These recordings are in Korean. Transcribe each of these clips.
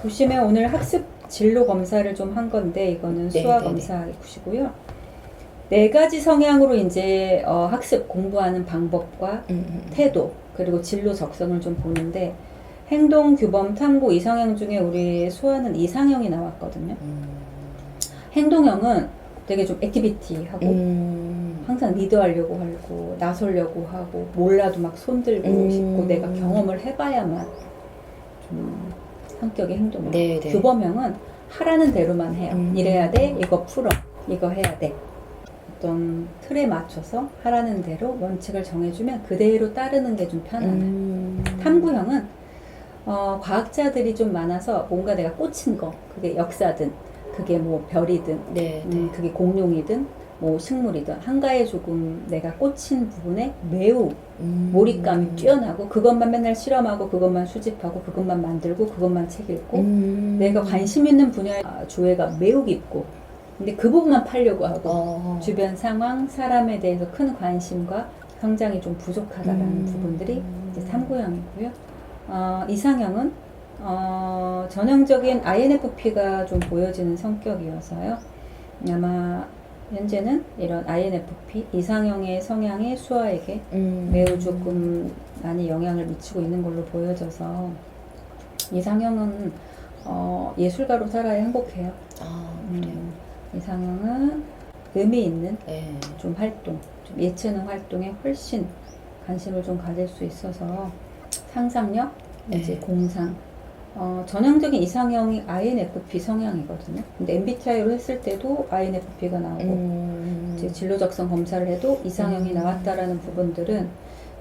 보시면 오늘 학습 진로 검사를 좀 한 건데 이거는 수화 검사이고요. 4가지 성향으로 이제 학습 공부하는 방법과 태도 그리고 진로 적성을 좀 보는데 행동, 규범, 탐구 이상형 중에 우리 수화는 이상형이 나왔거든요. 행동형은 되게 좀 액티비티하고 항상 리드하려고 하고 나서려고 하고 몰라도 막 손들고 싶고 내가 경험을 해봐야만 좀 성격의 행동형. 네네. 규범형은 하라는 대로만 해요. 이래야 돼, 이거 풀어, 이거 해야 돼. 어떤 틀에 맞춰서 하라는 대로 원칙을 정해주면 그대로 따르는 게 좀 편안해요. 탐구형은 과학자들이 좀 많아서 뭔가 내가 꽂힌 거, 그게 역사든 그게 뭐 별이든 그게 공룡이든 뭐 식물이든 한가에 조금 내가 꽂힌 부분에 매우 몰입감이 뛰어나고 그것만 맨날 실험하고 그것만 수집하고 그것만 만들고 그것만 책 읽고 내가 관심 있는 분야의 조예가 매우 깊고 근데 그 부분만 팔려고 하고 주변 상황, 사람에 대해서 큰 관심과 성장이 좀 부족하다라는 부분들이 이제 탐구형이고요. 이상형은 전형적인 INFP가 좀 보여지는 성격이어서요. 아마 현재는 이런 INFP 이상형의 성향이 수화에게 매우 조금 많이 영향을 미치고 있는 걸로 보여져서 이상형은 예술가로 살아야 행복해요. 그래요. 이상형은 의미 있는 좀 활동, 좀 예체능 활동에 훨씬 관심을 좀 가질 수 있어서 상상력, 이제 공상, 전형적인 이상형이 INFP 성향이거든요. 근데 MBTI로 했을 때도 INFP가 나오고 이제 진로적성 검사를 해도 이상형이 나왔다라는 부분들은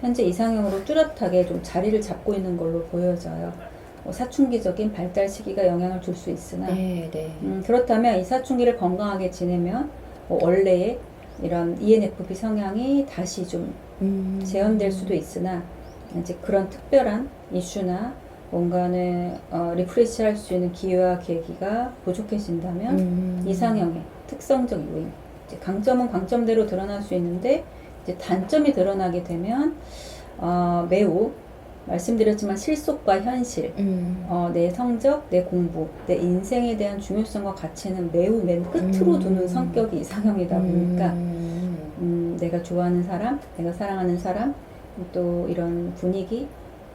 현재 이상형으로 뚜렷하게 좀 자리를 잡고 있는 걸로 보여져요. 사춘기적인 발달 시기가 영향을 줄 수 있으나 그렇다면 이 사춘기를 건강하게 지내면 원래의 이런 ENFP 성향이 다시 좀 재현될 수도 있으나 이제 그런 특별한 이슈나 뭔가는 리프레시할 수 있는 기회와 계기가 부족해진다면 이상형의 특성적 요인, 이제 강점은 강점대로 드러날 수 있는데 이제 단점이 드러나게 되면 매우 말씀드렸지만 실속과 현실, 내 성적, 내 공부, 내 인생에 대한 중요성과 가치는 매우 맨 끝으로 두는 성격이 이상형이다 보니까 내가 좋아하는 사람, 내가 사랑하는 사람, 또 이런 분위기,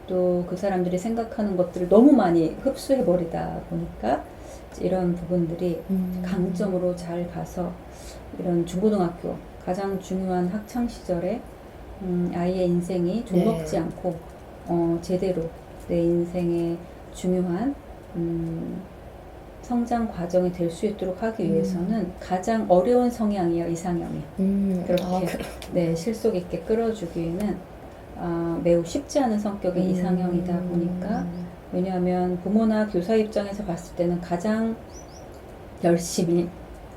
또 그 사람들이 생각하는 것들을 너무 많이 흡수해버리다 보니까 이런 부분들이 강점으로 잘 가서 이런 중고등학교 가장 중요한 학창 시절에 아이의 인생이 좀 먹지 않고 제대로 내 인생의 중요한 성장 과정이 될 수 있도록 하기 위해서는 가장 어려운 성향이에요, 이상형이. 그렇게 실속 있게 끌어주기에는 매우 쉽지 않은 성격의 이상형이다 보니까 왜냐하면 부모나 교사 입장에서 봤을 때는 가장 열심히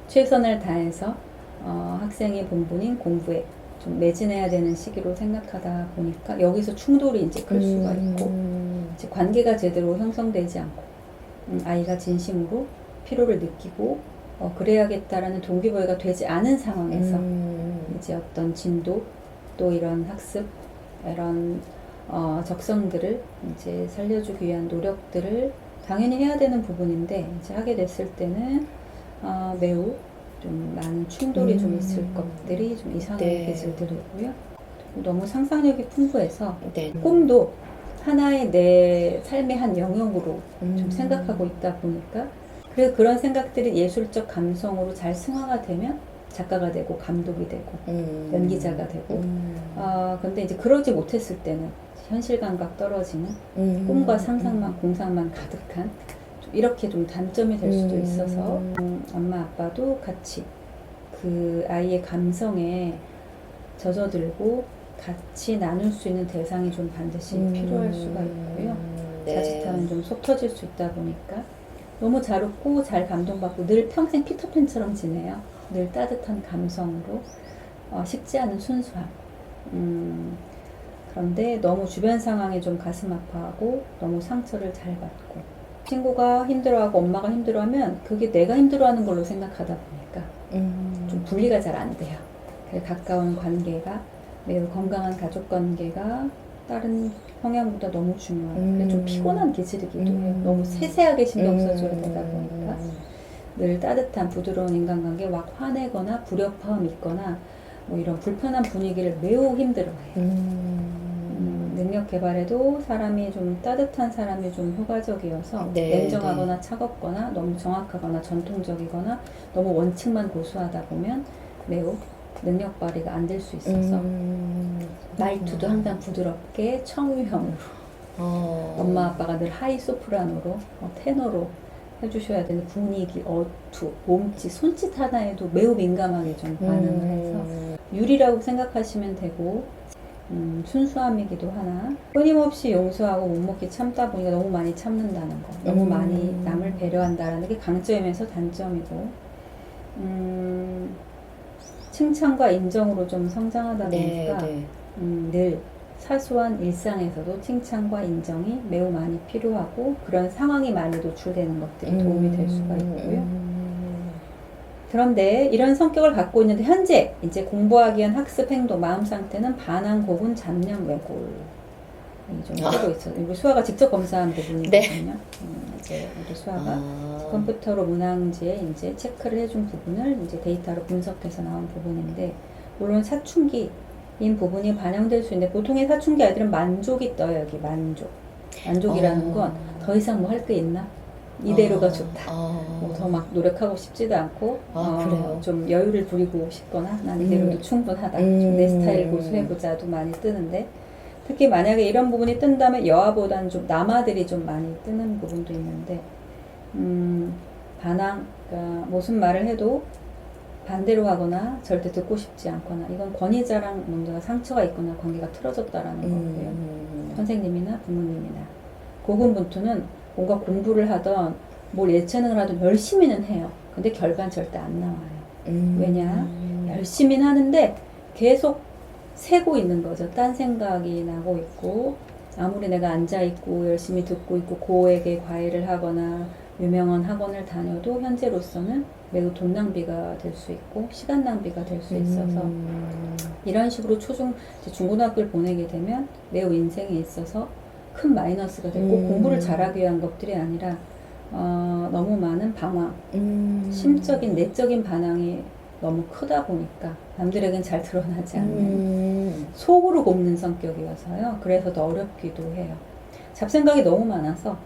최선을 다해서 학생의 본분인 공부에 좀 매진해야 되는 시기로 생각하다 보니까 여기서 충돌이 이제 클 수가 있고 이제 관계가 제대로 형성되지 않고 아이가 진심으로 피로를 느끼고 그래야겠다라는 동기부여가 되지 않은 상황에서 이제 어떤 진도 또 이런 학습 이런 적성들을 이제 살려주기 위한 노력들을 당연히 해야 되는 부분인데 이제 하게 됐을 때는 매우 좀 많은 충돌이 좀 있을 것들이 좀 이상한 기질들이고요. 너무 상상력이 풍부해서 꿈도 하나의 내 삶의 한 영역으로 좀 생각하고 있다 보니까 그래서 그런 생각들이 예술적 감성으로 잘 승화가 되면 작가가 되고 감독이 되고 연기자가 되고 근데 이제 그러지 못했을 때는 현실 감각 떨어지는 꿈과 상상만 공상만 가득한 이렇게 좀 단점이 될 수도 있어서 엄마 아빠도 같이 그 아이의 감성에 젖어들고 같이 나눌 수 있는 대상이 좀 반드시 필요할 수가 있고요. 자칫하면 좀 속 터질 수 있다 보니까 너무 잘 웃고 잘 감동받고 늘 평생 피터팬처럼 지내요. 늘 따뜻한 감성으로 식지 않은 순수함. 그런데 너무 주변 상황에 좀 가슴 아파하고 너무 상처를 잘 받고 친구가 힘들어하고 엄마가 힘들어하면 그게 내가 힘들어하는 걸로 생각하다 보니까 좀 분리가 잘 안 돼요. 가까운 관계가 매우 건강한 가족 관계가 다른 성향보다 너무 중요해요. 좀 피곤한 기질이기도 해요. 너무 세세하게 신경 써줘야 되다 보니까 늘 따뜻한 부드러운 인간관계 막 화내거나 불협화음 있거나 뭐 이런 불편한 분위기를 매우 힘들어해요. 능력 개발에도 사람이 좀 따뜻한 사람이 좀 효과적이어서 냉정하거나 차갑거나 너무 정확하거나 전통적이거나 너무 원칙만 고수하다 보면 매우 능력 발휘가 안 될 수 있어서 말투도 항상 부드럽게 청유형으로 엄마 아빠가 늘 하이 소프라노로 테너로 해주셔야 되는 분위기, 어투, 몸짓, 손짓 하나에도 매우 민감하게 좀 반응을 해서 유리라고 생각하시면 되고 순수함이기도 하나 끊임없이 용서하고 못 먹기 참다 보니까 너무 많이 참는다는 거 너무 많이 남을 배려한다는 게 강점이면서 단점이고 칭찬과 인정으로 좀 성장하다 보니까 늘 사소한 일상에서도 칭찬과 인정이 매우 많이 필요하고 그런 상황이 많이 노출되는 것들이 도움이 될 수가 있고요. 그런데 이런 성격을 갖고 있는데 현재 이제 공부하기 위한 학습 행동, 마음 상태는 반항, 고분, 잡념, 왜골 좀 쓰고 있어요. 우리 수아가 직접 검사한 부분이거든요. 이제 우리 수아가 컴퓨터로 문항지에 이제 체크를 해준 부분을 이제 데이터로 분석해서 나온 부분인데 물론 사춘기인 부분이 반영될 수 있는데 보통의 사춘기 아이들은 만족이 떠요. 여기 만족이라는 건 더 이상 뭐 할 게 있나? 이대로가 좋다. 뭐 더 막 노력하고 싶지도 않고 그래요? 좀 여유를 부리고 싶거나 난 이대로도 충분하다. 좀 내 스타일 고수해보자도 많이 뜨는데 특히 만약에 이런 부분이 뜬다면 여아보다는 좀 남아들이 좀 많이 뜨는 부분도 있는데 반항, 그러니까 무슨 말을 해도 반대로 하거나 절대 듣고 싶지 않거나 이건 권위자랑 뭔가 상처가 있거나 관계가 틀어졌다라는 거고요. 선생님이나 부모님이나 고군분투는 뭔가 공부를 하던 뭘 예체능을 하던 열심히는 해요. 근데 결과는 절대 안 나와요. 왜냐? 열심히는 하는데 계속 새고 있는 거죠. 딴 생각이 나고 있고 아무리 내가 앉아있고 열심히 듣고 있고 고에게 과외를 하거나 유명한 학원을 다녀도 현재로서는 매우 돈 낭비가 될 수 있고 시간 낭비가 될 수 있어서 이런 식으로 중고등학교를 보내게 되면 매우 인생에 있어서 큰 마이너스가 되고 공부를 잘하기 위한 것들이 아니라 너무 많은 방황, 심적인 내적인 반항이 너무 크다 보니까 남들에겐 잘 드러나지 않는 속으로 곱는 성격이어서요. 그래서 더 어렵기도 해요. 잡생각이 너무 많아서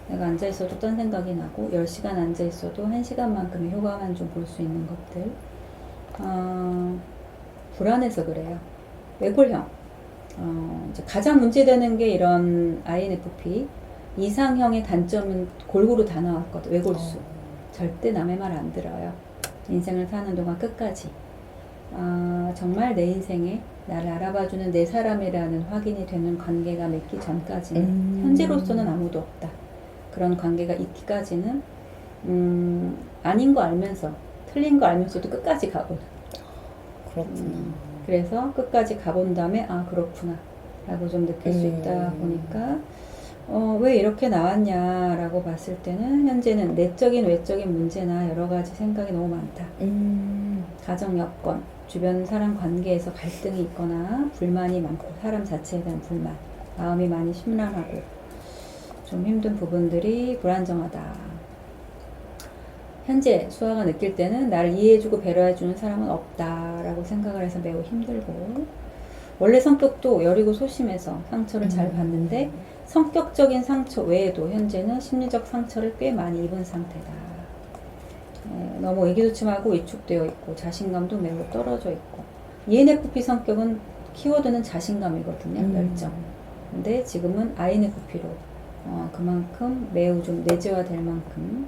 내가 앉아있어도 딴 생각이 나고 10시간 앉아있어도 1시간만큼의 효과만 좀 볼 수 있는 것들 불안해서 그래요. 외골형 이제 가장 문제되는 게 이런 INFP 이상형의 단점은 골고루 다 나왔거든. 외골수 절대 남의 말 안 들어요. 인생을 사는 동안 끝까지 정말 내 인생에 나를 알아봐주는 내 사람이라는 확인이 되는 관계가 맺기 전까지는 현재로서는 아무도 없다. 그런 관계가 있기까지는 아닌 거 알면서 틀린 거 알면서도 끝까지 가보는. 그렇구나. 그래서 끝까지 가본 다음에 그렇구나 라고 좀 느낄 수 있다 보니까 왜 이렇게 나왔냐 라고 봤을 때는 현재는 내적인 외적인 문제나 여러 가지 생각이 너무 많다. 가정 여건, 주변 사람 관계에서 갈등이 있거나 불만이 많고 사람 자체에 대한 불만, 마음이 많이 심란하고 좀 힘든 부분들이 불안정하다. 현재 수아가 느낄 때는 나를 이해해주고 배려해주는 사람은 없다라고 생각을 해서 매우 힘들고 원래 성격도 여리고 소심해서 상처를 잘 받는데 성격적인 상처 외에도 현재는 심리적 상처를 꽤 많이 입은 상태다. 너무 의기소침하고 위축되어 있고 자신감도 매우 떨어져 있고 ENFP 성격은 키워드는 자신감이거든요. 열정. 근데 지금은 INFP로 그만큼 매우 좀 내재화될 만큼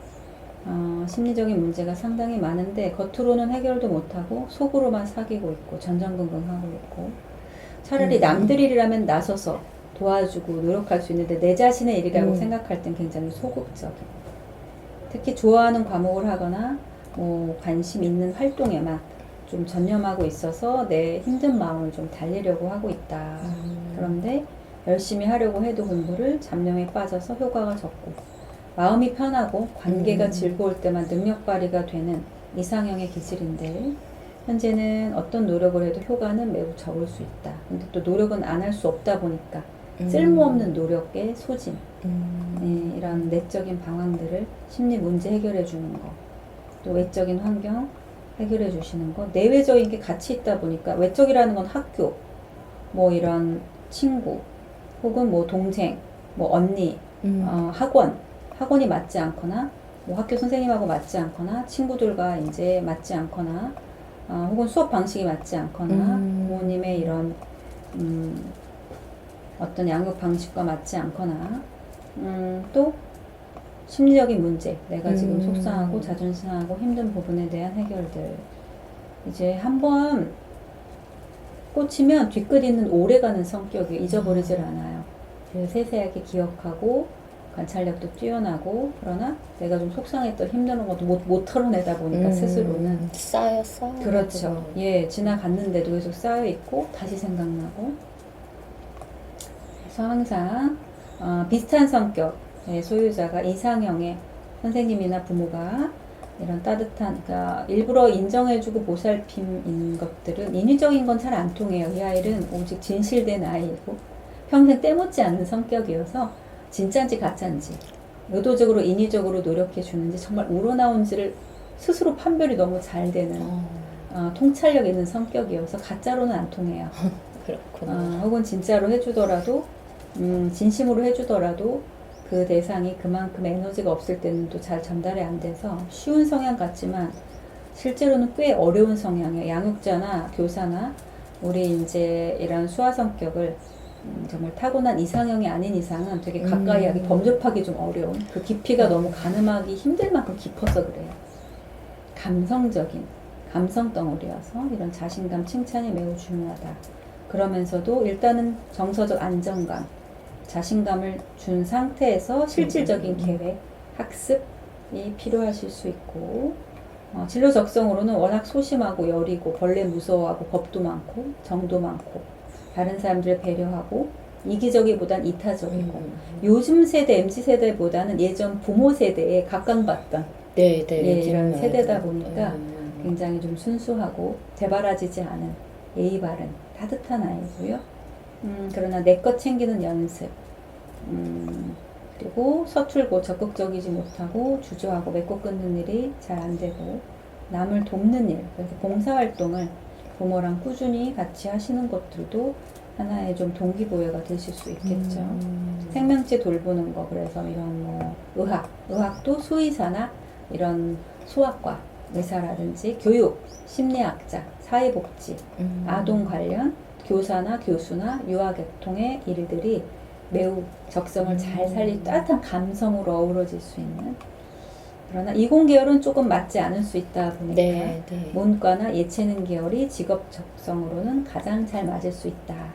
심리적인 문제가 상당히 많은데 겉으로는 해결도 못하고 속으로만 사귀고 있고 전전긍긍하고 있고 차라리 남들 일이라면 나서서 도와주고 노력할 수 있는데 내 자신의 일이라고 생각할 땐 굉장히 소극적인 특히 좋아하는 과목을 하거나 뭐 관심 있는 활동에만 좀 전념하고 있어서 내 힘든 마음을 좀 달래려고 하고 있다. 그런데 열심히 하려고 해도 공부를 잡념에 빠져서 효과가 적고 마음이 편하고 관계가 즐거울 때만 능력 발휘가 되는 이상형의 기질인데 현재는 어떤 노력을 해도 효과는 매우 적을 수 있다. 근데 또 노력은 안 할 수 없다 보니까 쓸모없는 노력의 소진, 예, 이런 내적인 방황들을 심리 문제 해결해 주는 거, 또 외적인 환경 해결해 주시는 거, 내외적인 게 같이 있다 보니까 외적이라는 건 학교, 뭐 이런 친구, 혹은 뭐 동생, 뭐 언니, 학원이 맞지 않거나, 뭐 학교 선생님하고 맞지 않거나, 친구들과 이제 맞지 않거나, 혹은 수업 방식이 맞지 않거나, 부모님의 이런 어떤 양육 방식과 맞지 않거나, 또 심리적인 문제, 내가 지금 속상하고 자존심 상하고 힘든 부분에 대한 해결들. 이제 한번 꽂히면 뒤끝있는 오래가는 성격이 잊어버리질 않아요. 그래서 세세하게 기억하고 관찰력도 뛰어나고, 그러나 내가 좀 속상했던 힘든 것도 못 털어내다 보니까 스스로는 쌓여 그렇죠. 예, 지나갔는데도 계속 쌓여 있고 다시 생각나고. 그래서 항상 비슷한 성격의 소유자가 이상형의 선생님이나 부모가 이런 따뜻한, 그러니까 일부러 인정해주고 보살핌인 것들은 인위적인 건 잘 안 통해요. 이 아이는 오직 진실된 아이이고 평생 때묻지 않는 성격이어서 진짜인지 가짜인지, 의도적으로 인위적으로 노력해 주는지 정말 우러나온지를 스스로 판별이 너무 잘 되는 통찰력 있는 성격이어서 가짜로는 안 통해요. 그렇구나. 혹은 진짜로 해주더라도 진심으로 해주더라도 그 대상이 그만큼 에너지가 없을 때는 또 잘 전달이 안 돼서 쉬운 성향 같지만 실제로는 꽤 어려운 성향이에요. 양육자나 교사나 우리 이제 이런 수화 성격을 정말 타고난 이상형이 아닌 이상은 되게 가까이 하기, 범접하기 좀 어려운, 그 깊이가 너무 가늠하기 힘들 만큼 깊어서 그래요. 감성적인, 감성 덩어리여서 이런 자신감, 칭찬이 매우 중요하다. 그러면서도 일단은 정서적 안정감, 자신감을 준 상태에서 실질적인 계획, 학습이 필요하실 수 있고, 진로 적성으로는 워낙 소심하고 여리고 벌레 무서워하고 겁도 많고 정도 많고 다른 사람들을 배려하고 이기적이보단 이타적이고 요즘 세대 MZ세대보다는 예전 부모 세대에 각광받던 네, 예, 이런 세대다 보니까 굉장히 좀 순수하고 대바라지지 않은 예의 바른 따뜻한 아이고요. 그러나 내 것 챙기는 연습, 그리고 서툴고 적극적이지 못하고 주저하고 맺고 끊는 일이 잘 안 되고 남을 돕는 일, 그래서 봉사활동을 부모랑 꾸준히 같이 하시는 것들도 하나의 좀 동기부여가 되실 수 있겠죠. 생명체 돌보는 거, 그래서 이런 뭐 의학도 수의사나 이런 소아과 의사라든지 교육, 심리학자, 사회복지, 아동 관련 교사나 교수나 유아계통의 일들이 매우 적성을 잘 살리고 따뜻한 감성으로 어우러질 수 있는, 그러나 이공 계열은 조금 맞지 않을 수 있다 보니까 문과나 예체능 계열이 직업 적성으로는 가장 잘 맞을 수 있다.